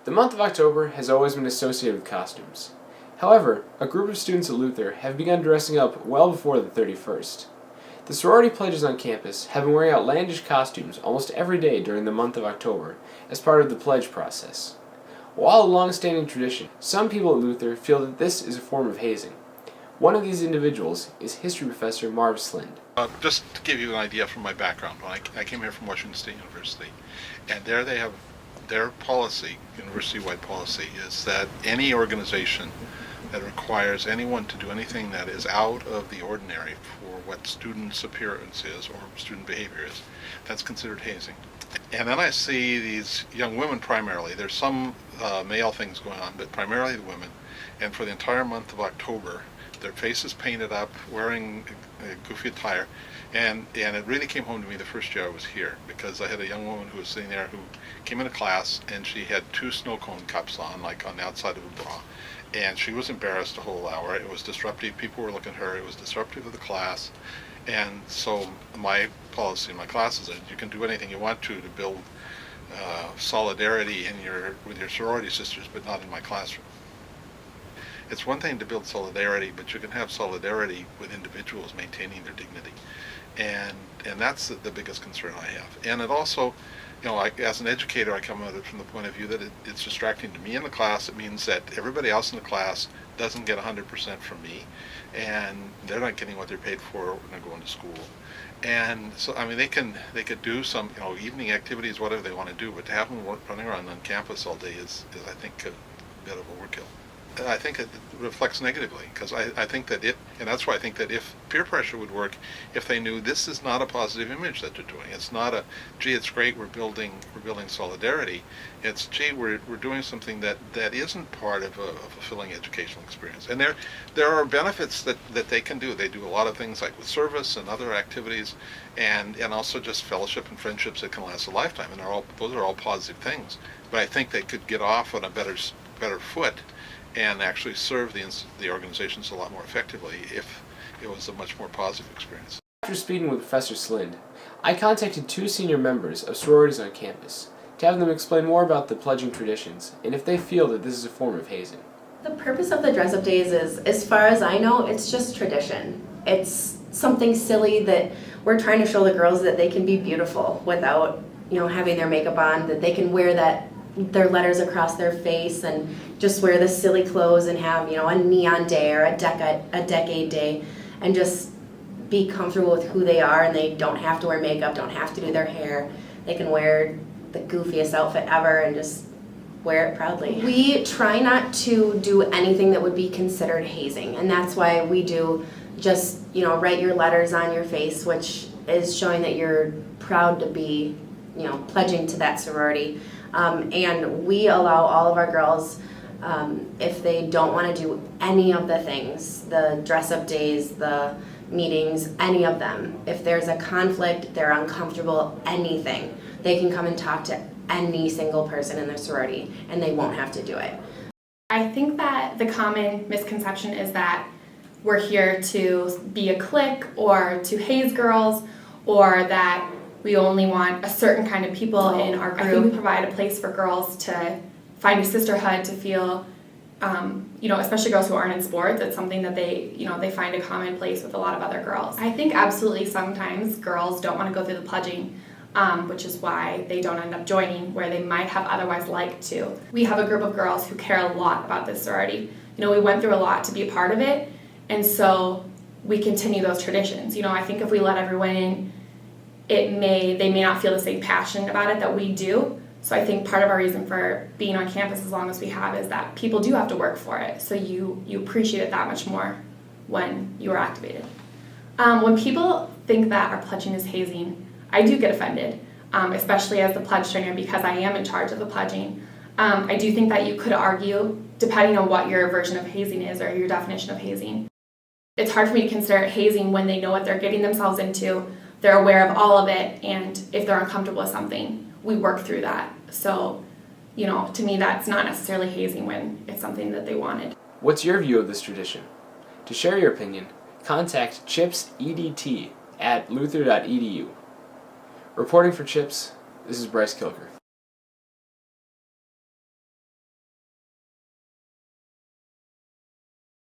The month of October has always been associated with costumes. However, a group of students at Luther have begun dressing up well before the 31st. The sorority pledges on campus have been wearing outlandish costumes almost every day during the month of October as part of the pledge process. While a long-standing tradition, some people at Luther feel that this is a form of hazing. One of these individuals is history professor Marv Slind. Just to give you an idea from my background, when I came here from Washington State University, and there they have their policy, university-wide policy, is that any organization that requires anyone to do anything that is out of the ordinary for what students' appearance is or student behavior is, that's considered hazing. And then I see these young women primarily. There's some male things going on, but primarily the women. And for the entire month of October, their faces painted up, wearing goofy attire. And it really came home to me the first year I was here, because I had a young woman who was sitting there who came into class, and she had 2 snow cone cups on, like on the outside of a bra. And she was embarrassed the whole hour. It was disruptive. People were looking at her. It was disruptive of the class. And so my policy in my classes is you can do anything you want to build solidarity with your sorority sisters, but not in my classroom. It's one thing to build solidarity, but you can have solidarity with individuals maintaining their dignity. And that's the biggest concern I have. And it also, as an educator, I come at it from the point of view that it's distracting to me in the class. It means that everybody else in the class doesn't get 100% from me, and they're not getting what they're paid for when they're going to school. And so, they could do some, evening activities, whatever they want to do, but to have them running around on campus all day is I think, a bit of overkill. I think it reflects negatively, because I think that and that's why I think that if peer pressure would work, if they knew this is not a positive image that they're doing. It's not gee, it's great, we're building solidarity. It's, gee, we're doing something that isn't part of a fulfilling educational experience. And there are benefits that they can do. They do a lot of things like with service and other activities, and also just fellowship and friendships that can last a lifetime. And those are all positive things. But I think they could get off on a better foot and actually serve the organizations a lot more effectively if it was a much more positive experience. After speaking with Professor Slind, I contacted 2 senior members of sororities on campus to have them explain more about the pledging traditions and if they feel that this is a form of hazing. The purpose of the dress-up days is, as far as I know, it's just tradition. It's something silly that we're trying to show the girls that they can be beautiful without, having their makeup on, that they can wear their letters across their face and just wear the silly clothes and have, a neon day or a decade day, and just be comfortable with who they are, and they don't have to wear makeup, don't have to do their hair. They can wear the goofiest outfit ever and just wear it proudly. We try not to do anything that would be considered hazing, and that's why we do just, write your letters on your face, which is showing that you're proud to be, pledging to that sorority. And we allow all of our girls, if they don't want to do any of the things, the dress-up days, the meetings, any of them, if there's a conflict, they're uncomfortable, anything, they can come and talk to any single person in their sorority, and they won't have to do it. I think that the common misconception is that we're here to be a clique or to haze girls, or that we only want a certain kind of people in our group. I think we provide a place for girls to find a sisterhood, to feel, especially girls who aren't in sports. It's something that they find a common place with a lot of other girls. I think absolutely sometimes girls don't want to go through the pledging, which is why they don't end up joining where they might have otherwise liked to. We have a group of girls who care a lot about this sorority. We went through a lot to be a part of it, and so we continue those traditions. I think if we let everyone in, they may not feel the same passion about it that we do. So I think part of our reason for being on campus as long as we have is that people do have to work for it. So you appreciate it that much more when you are activated. When people think that our pledging is hazing, I do get offended, especially as the pledge trainer, because I am in charge of the pledging. I do think that you could argue, depending on what your version of hazing is or your definition of hazing. It's hard for me to consider it hazing when they know what they're getting themselves into. They're aware of all of it, and if they're uncomfortable with something, we work through that. So, to me, that's not necessarily hazing when it's something that they wanted. What's your view of this tradition? To share your opinion, contact ChipsEDT at luther.edu. Reporting for Chips, this is Bryce Kilker.